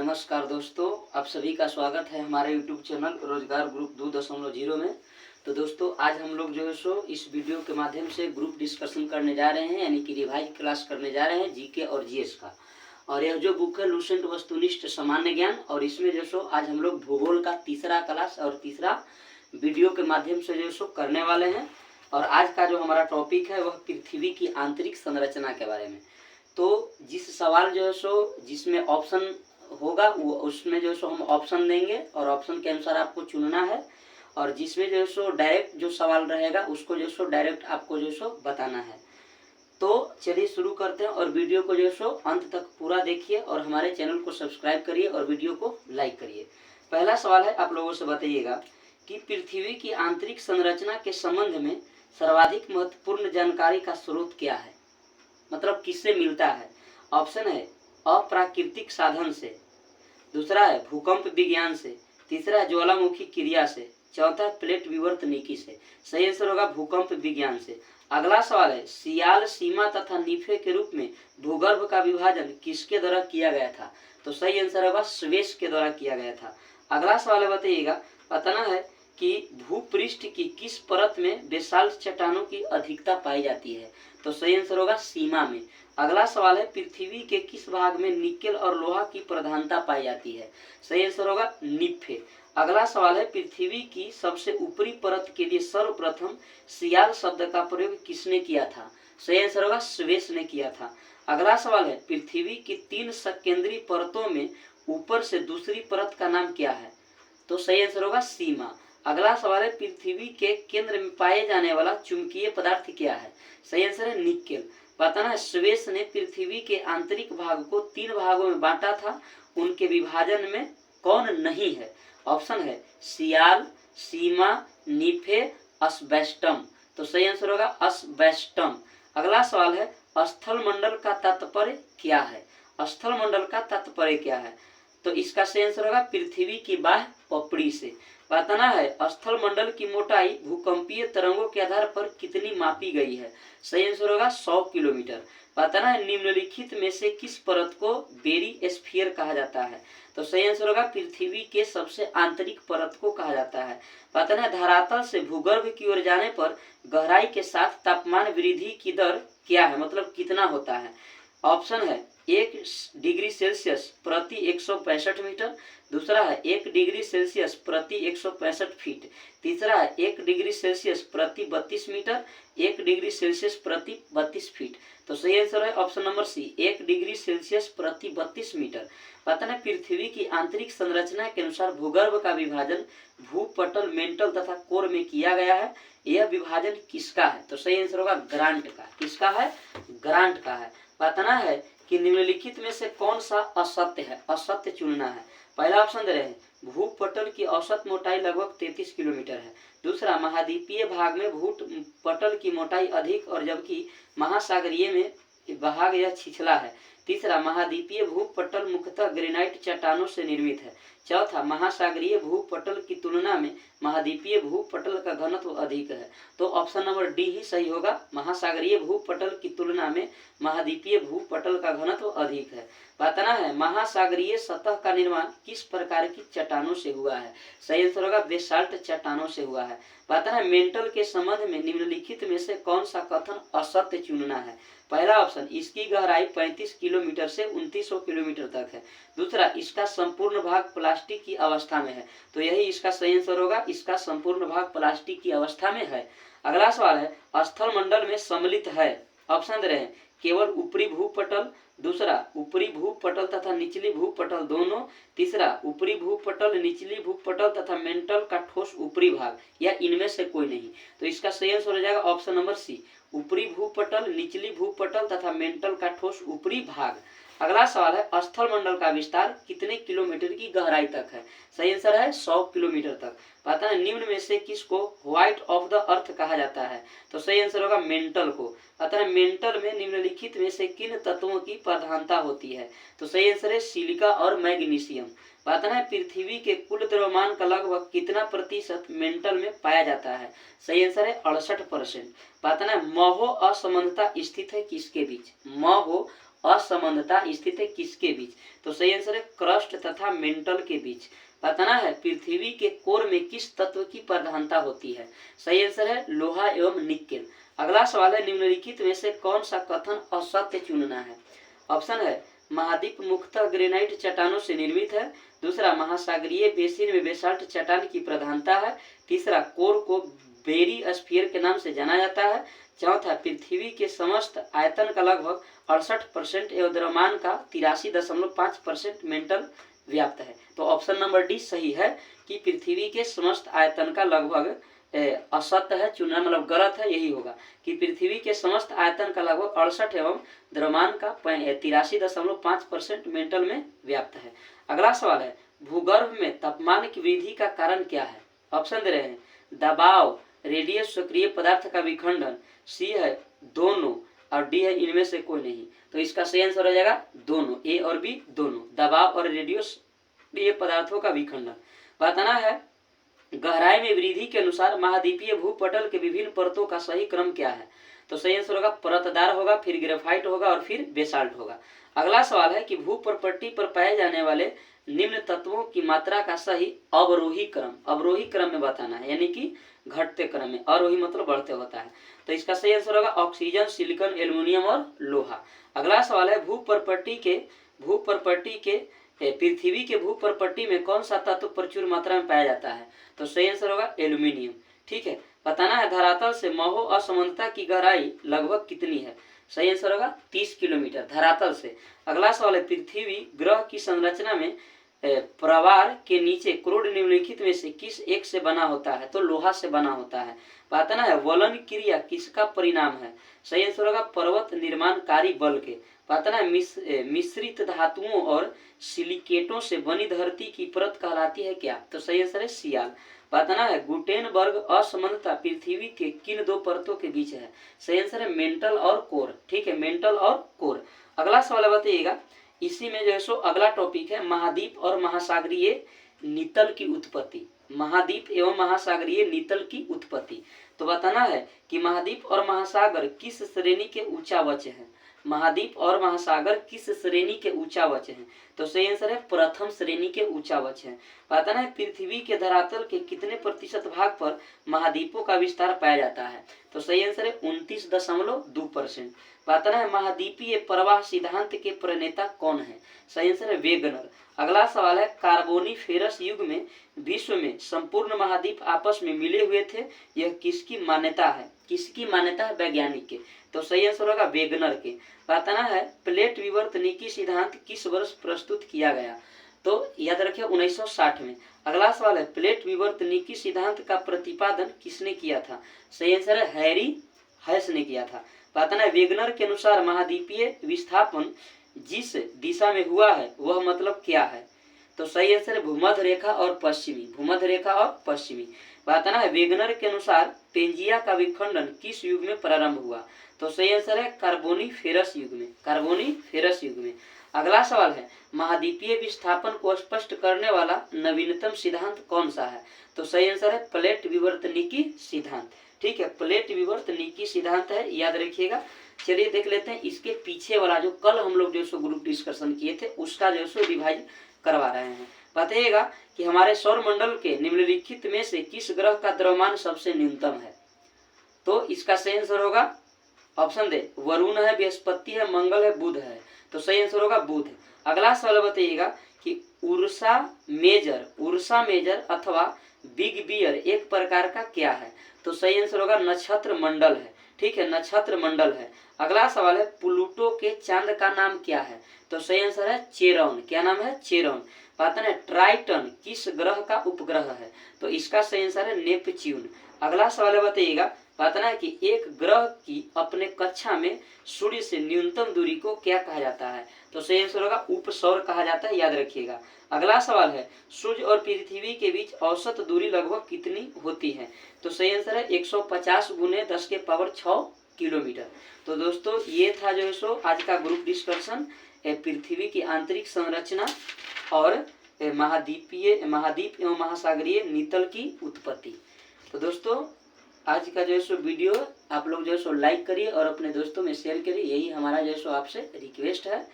नमस्कार दोस्तों, आप सभी का स्वागत है हमारे यूट्यूब चैनल रोजगार ग्रुप 2.0 में। तो दोस्तों आज हम लोग जो है सो इस वीडियो के माध्यम से ग्रुप डिस्कशन करने जा रहे हैं, यानी कि रिवाइज क्लास करने जा रहे हैं जीके और जीएस का। और यह जो बुक है लुसेंट वस्तुनिष्ठ सामान्य ज्ञान, और इसमें जो सो आज हम लोग भूगोल का तीसरा क्लास और तीसरा वीडियो के माध्यम से जो सो करने वाले हैं। और आज का जो हमारा टॉपिक है वह पृथ्वी की आंतरिक संरचना के बारे में। तो जिस सवाल जो है सो जिसमें ऑप्शन होगा वो उसमें जो है सो हम ऑप्शन देंगे और ऑप्शन के अनुसार आपको चुनना है, और जिसमें जो है सो डायरेक्ट जो सवाल रहेगा उसको जो है सो डायरेक्ट आपको जो है सो बताना है। तो चलिए शुरू करते हैं, और वीडियो को जो है सो अंत तक पूरा देखिए और हमारे चैनल को सब्सक्राइब करिए और वीडियो को लाइक करिए। पहला सवाल है, आप लोगों से बताइएगा कि पृथ्वी की आंतरिक संरचना के संबंध में सर्वाधिक महत्वपूर्ण जानकारी का स्रोत क्या है, मतलब किससे मिलता है। ऑप्शन है अप्राकृतिक साधन से, दूसरा है भूकंप विज्ञान से, तीसरा है ज्वालामुखी क्रिया से, चौथा प्लेट विवर्तनिकी से। सही आंसर होगा भूकंप विज्ञान से। अगला सवाल है, सियाल, सीमा तथा नीफे के रूप में भूगर्भ का विभाजन किसके द्वारा किया गया था। तो सही आंसर होगा स्वेस के द्वारा किया गया था। अगला सवाल है, बताइएगा बताना है कि भूपृष्ठ की किस परत में बेसाल्ट चट्टानों की अधिकता पाई जाती है। तो सही आंसर होगा सीमा में। अगला सवाल है, पृथ्वी के किस भाग में निकेल और लोहा की प्रधानता पाई जाती है। सही आंसर होगा नीफे। अगला सवाल है, पृथ्वी की सबसे ऊपरी परत के लिए सर्वप्रथम सियाल शब्द का प्रयोग किसने किया था। सही आंसर होगा स्वेस ने किया था। अगला सवाल है, पृथ्वी की 3 सकेंद्रीय परतों में ऊपर से दूसरी परत का नाम क्या है। तो सही आंसर होगा सीमा। अगला सवाल है, पृथ्वी के केंद्र में पाए जाने वाला चुंबकीय पदार्थ क्या है। सही आंसर है निकेल। बताना है स्वेस ने पृथ्वी के आंतरिक भाग को 3 भागों में बांटा था, उनके विभाजन में कौन नहीं है। ऑप्शन है सियाल, सीमा, नीफे, अस्बेस्टम। तो सही आंसर होगा अस्बेस्टम। अगला सवाल है, स्थल मंडल का तात्पर्य क्या है। स्थल मंडल का तात्पर्य क्या है। तो इसका सही आंसर होगा पृथ्वी की बाह्य पपड़ी से। बताना है स्थल मंडल की मोटाई भूकंपीय तरंगों के आधार पर कितनी मापी गई है। सही आंसर होगा 100 किलोमीटर। बताना है निम्नलिखित में से किस परत को बेरी स्फीयर कहा जाता है। तो सही आंसर होगा पृथ्वी के सबसे आंतरिक परत को कहा जाता है। बताना है धरातल से भूगर्भ की ओर जाने पर गहराई के साथ तापमान वृद्धि की दर क्या है, मतलब कितना होता है। ऑप्शन है 1 डिग्री सेल्सियस प्रति 165 मीटर, दूसरा है 1 डिग्री सेल्सियस प्रति 165 फीट, तीसरा है 1 डिग्री सेल्सियस प्रति 32 मीटर, 1 डिग्री सेल्सियस प्रति 32 फीट। तो सही आंसर है option number C 1 degree Celsius प्रति 32 मीटर। पता है पृथ्वी की आंतरिक संरचना के अनुसार भूगर्भ का विभाजन भूपटल, मेंटल तथा कोर में किया गया है। यह विभाजन किसका है। तो सही आंसर होगा ग्रांट का। किसका है, ग्रांट का है। बताना है कि निम्नलिखित में से कौन सा असत्य है, असत्य चुनना है। पहला ऑप्शन दे रहे हैं, भूपटल की औसत मोटाई लगभग 33 किलोमीटर है। दूसरा, महाद्वीपीय भाग में भूपटल की मोटाई अधिक और जबकि महासागरीय में भाग यह छिछला है। तीसरा, महाद्वीपीय भूपटल मुख्यतः ग्रेनाइट चट्टानों से निर्मित है। चौथा, महासागरीय भूपटल की तुलना में महाद्वीपीय भूपटल का घनत्व अधिक है। तो ऑप्शन नंबर डी ही सही होगा, महासागरीय भूपटल की तुलना में महाद्वीपीय भूपटल का घनत्व अधिक है। बताना है महासागरीय सतह का निर्माण किस प्रकार की चट्टानों से हुआ है। सही आंसर होगा बेसाल्ट चट्टानों से हुआ है। बताना है मेंटल के संबंध में निम्नलिखित में से कौन सा कथन असत्य चुनना है। पहला ऑप्शन, इसकी गहराई 35 किलोमीटर से 2900 किलोमीटर तक है। दूसरा, इसका संपूर्ण भाग प्लास्टिक की अवस्था में है। तो यही इसका सही आंसर होगा, इसका संपूर्ण भाग प्लास्टिक की अवस्था में है। अगला सवाल है, स्थल मंडल में सम्मिलित है। ऑप्शन दे रहे हैं केवल ऊपरी भूपटल, दूसरा ऊपरी भूपटल तथा निचली भूपटल दोनों, तीसरा ऊपरी भूपटल, निचली भूपटल तथा मेंटल का ठोस ऊपरी भाग, या इनमें से कोई नहीं। तो इसका सही आंसर हो जाएगा ऑप्शन नंबर सी, ऊपरी भूपटल, निचली भूपटल तथा मेंटल का ठोस ऊपरी भाग। अगला सवाल है, स्थल मंडल का विस्तार कितने किलोमीटर की गहराई तक है। सही आंसर है 100 किलोमीटर तक। पता है निम्न में से किसको व्हाइट ऑफ द अर्थ कहा जाता है। तो सही आंसर होगा मेंटल को। पता है मेंटल में निम्नलिखित में से किन तत्वों की प्रधानता होती है। तो सही आंसर है सिलिका और मैग्नीशियम। पता है पृथ्वी के कुल द्रव्यमान का लगभग कितना प्रतिशत मेंटल में पाया जाता है। सही आंसर है 68%। पता है महो असमानता स्थित है किसके बीच। महो असमानता स्थित है किसके बीच? तो सही आंसर है क्रस्ट तथा मेंटल के बीच। बताना है पृथ्वी के कोर में किस तत्व की प्रधानता होती है? सही आंसर है लोहा एवं निकेल। अगला सवाल है निम्नलिखित में से कौन सा कथन असत्य चुनना है? ऑप्शन है महाद्वीप मुख्यतः ग्रेनाइट चट्टानों से निर्मित है। दूसरा महासागरीय बेसिन में बेसाल्ट चट्टान की प्रधानता है। तीसरा कोर को बेरी स्फीयर के नाम से जाना जाता है। चौथा पृथ्वी के समस्त आयतन का लगभग 68% एवं द्रव्यमान का 83.5% मेंटल व्याप्त है। तो ऑप्शन नंबर डी सही है कि पृथ्वी के समस्त आयतन का लगभग असत्य है चुनना, मतलब गलत है, यही होगा कि पृथ्वी के समस्त आयतन का लगभग 68 एवं द्रव्यमान का 83.5% मेंटल में व्याप्त है। अगला सवाल है भूगर्भ में तापमान की वृद्धि का कारण क्या है? ऑप्शन दे रहे हैं दबाव, रेडियो सक्रिय पदार्थ का विखंडन, सी है दोनों और डी है इनमें से कोई नहीं। तो इसका सही आंसर हो जाएगा दोनों, ए और बी दोनों, दबाव और रेडियो सक्रिय पदार्थों का विखंडन। बताना है गहराई में वृद्धि के अनुसार महाद्वीपीय भूपटल के विभिन्न परतों का सही क्रम क्या है? तो सही आंसर होगा परतदार होगा, फिर ग्रेफाइट होगा और फिर बेसाल्ट होगा। अगला सवाल है कि भूपटपट्टी पर पाए जाने वाले निम्न तत्वों की मात्रा का सही अवरोही क्रम में बताना है, यानी कि घटते क्रम में, अवरोही मतलब बढ़ते होता है। तो इसका सही आंसर होगा ऑक्सीजन, सिलिकॉन, एल्युमिनियम और लोहा। अगला सवाल है पृथ्वी के भूपटपट्टी में कौन सा तत्व प्रचुर मात्रा में पाया जाता है? तो सही आंसर होगा एल्यूमिनियम। ठीक है, बताना है धरातल से महो असमानता की गहराई लगभग कितनी है? सही आंसर होगा 30 किलोमीटर धरातल से। अगला सवाल है पृथ्वी ग्रह की संरचना में प्रवार के नीचे क्रोड निम्नलिखित में से किस एक से बना होता है? तो लोहा से बना होता है। बताना है वलन क्रिया किसका परिणाम है? सही आंसर होगा पर्वत निर्माणकारी बल के। बताना है मिश्रित धातुओं और सिलिकेटों से बनी धरती की परत कहलाती है क्या? तो सही आंसर है सियाल। बताना है गुटेनबर्ग असमानता पृथ्वी के किन दो परतों के बीच है? सही आंसर है मेंटल और कोर। ठीक है, मेंटल और कोर। अगला सवाल बताइएगा, इसी में जो है सो अगला टॉपिक है महाद्वीप और महासागरीय नितल की उत्पत्ति। महाद्वीप एवं महासागरीय नितल की उत्पत्ति। तो बताना है कि महाद्वीप और महासागर किस श्रेणी के उच्चावच हैं? महाद्वीप और महासागर किस श्रेणी के उच्चावच हैं? तो सही आंसर है प्रथम श्रेणी के उच्चावच हैं। बताना है पृथ्वी के धरातल के कितने प्रतिशत भाग पर महाद्वीपों का विस्तार पाया जाता है? तो सही आंसर है 29.2%। बताना है महाद्वीपीय प्रवाह सिद्धांत के प्रणेता कौन है? सही आंसर है वेगनर। अगला सवाल है कार्बोनिफेरस युग में विश्व में संपूर्ण महाद्वीप आपस में मिले हुए थे, यह किसकी मान्यता है? किसकी मान्यता है? वैज्ञानिक के। तो सही आंसर होगा वेगनर के। बताना है प्लेट विवर्तनिकी सिद्धांत किस वर्ष प्रस्तुत किया गया? तो याद रखिए 1960 में। अगला सवाल है प्लेट विवर्तनिकी सिद्धांत का प्रतिपादन किसने किया था? सही आंसर है हैरी हैस ने किया था। बताना है वेगनर के अनुसार महाद्वीपीय विस्थापन जिस दिशा में हुआ है वह मतलब क्या है? तो सही आंसर है भूमध्य रेखा और पश्चिमी, भूमध्य रेखा और पश्चिमी। बताना है वेगनर के अनुसार पेंजिया का विखंडन किस युग में प्रारंभ हुआ? तो सही आंसर है कार्बोनिफेरस युग में, कार्बोनिफेरस युग में। अगला सवाल है महाद्वीपीय विस्थापन को स्पष्ट करने वाला नवीनतम सिद्धांत कौन सा है? तो सही आंसर है प्लेट विवर्तनिकी सिद्धांत। ठीक है, प्लेट विवर्तनिकी सिद्धांत है, याद रखिएगा। चलिए देख लेते हैं इसके पीछे वाला जो कल हम लोग जो ग्रुप डिस्कशन किए थे उसका जो रिवाइज करवा रहे हैं। बताइएगा कि हमारे सौर मंडल के निम्नलिखित में से किस ग्रह का द्रव्यमान सबसे न्यूनतम है? तो इसका सही आंसर होगा ऑप्शन दे वरुण है, बृहस्पति है, मंगल है, बुध है। तो सही आंसर होगा बुध। अगला सवाल बताइएगा कि उर्सा मेजर अथवा बिग बियर एक प्रकार का क्या है? तो सही आंसर होगा नक्षत्र मंडल है। ठीक है, नक्षत्र मंडल है। अगला सवाल है प्लूटो के चांद का नाम क्या है? तो सही आंसर है चेरॉन। क्या नाम है? चेरॉन। पता है ट्राइटन किस ग्रह का उपग्रह है? तो इसका सही आंसर है नेपच्यून। अगला सवाल बताइएगा, बताना है कि एक ग्रह की अपने कक्षा में सूर्य से न्यूनतम दूरी को क्या कहा जाता है? तो सही आंसर होगा उपसौर कहा जाता है, याद रखिएगा। अगला सवाल है सूर्य और पृथ्वी के बीच औसत दूरी लगभग कितनी होती है? तो सही आंसर है 150 × 10⁶ किलोमीटर। तो दोस्तों ये था जो है आज का ग्रुप डिस्कशन पृथ्वी की आंतरिक संरचना और महाद्वीप एवं महासागरीय नितल की उत्पत्ति। तो दोस्तों आज का जो है सो वीडियो आप लोग जो है सो लाइक करिए और अपने दोस्तों में शेयर करिए, यही हमारा जो है सो आपसे रिक्वेस्ट है।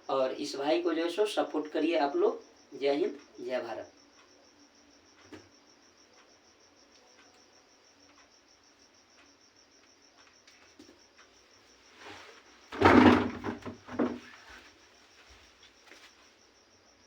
और इस भाई को जो है सो सपोर्ट करिए आप लोग। जय हिंद, जय भारत।